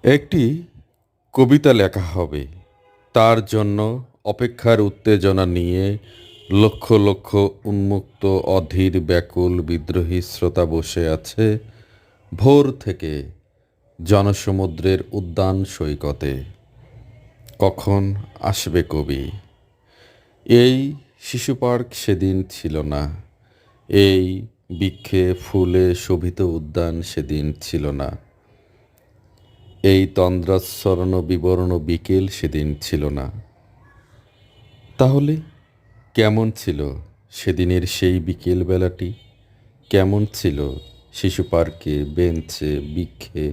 একটি কবিতা লেখা হবে, তার জন্য অপেক্ষার উত্তেজনা নিয়ে লক্ষ লক্ষ উন্মুক্ত অধীর ব্যাকুল বিদ্রোহী শ্রোতা বসে আছে ভোর থেকে জনসমুদ্রের উদ্যান সৈকতে। কখন আসবে কবি? এই শিশু পার্ক সেদিন ছিল না, এই বৃক্ষে ফুলে শোভিত উদ্যান সেদিন ছিল না, এই তন্দ্রাচ্ছন্ন বিবর্ণ বিকেল সেদিন ছিল না। তাহলে কেমন ছিল সেদিনের সেই বিকেল বেলাটি? কেমন ছিল শিশু পার্কে, বেঞ্চে, বৃক্ষে,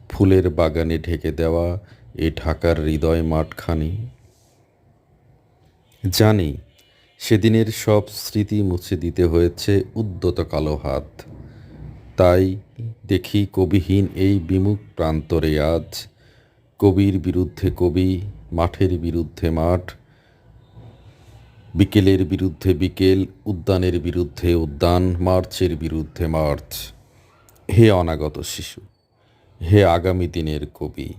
ফুলের বাগানে ঢেকে দেওয়া এই ঢাকার হৃদয় মাঠখানি? জানি সেদিনের সব স্মৃতি মুছে দিতে হয়েছে উদ্যত কালো হাত। তাই দেখি কবিহীন এই বিমুখ প্রান্তরে আজ কবির বিরুদ্ধে কবি, মাঠের বিরুদ্ধে মাঠ, বিকেলের বিরুদ্ধে বিকেল, উদ্যানের বিরুদ্ধে উদ্যান, মার্চের বিরুদ্ধে মার্চ। হে অনাগত শিশু, হে আগামী দিনের কবি,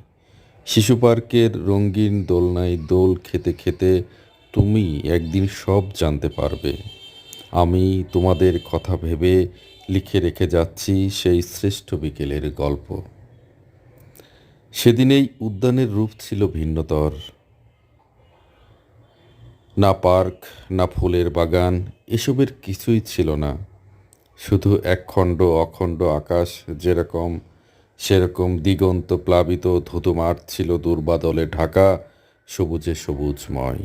শিশু পার্কের রঙিন দোলনায় দোল খেতে খেতে তুমি একদিন সব জানতে পারবে। আমি তোমাদের কথা ভেবে লিখে রেখে যাচ্ছি সেই শ্রেষ্ঠ বিকেলের গল্প। সেদিন এই উদ্যানের রূপ ছিল ভিন্নতর। না পার্ক, না ফুলের বাগান, এসবের কিছুই ছিল না। শুধু একখণ্ড অখণ্ড আকাশ, যেরকম সেরকম দিগন্ত প্লাবিত ধুধু মাঠ ছিল দুর্বাদলে ঢাকা, সবুজে সবুজময়।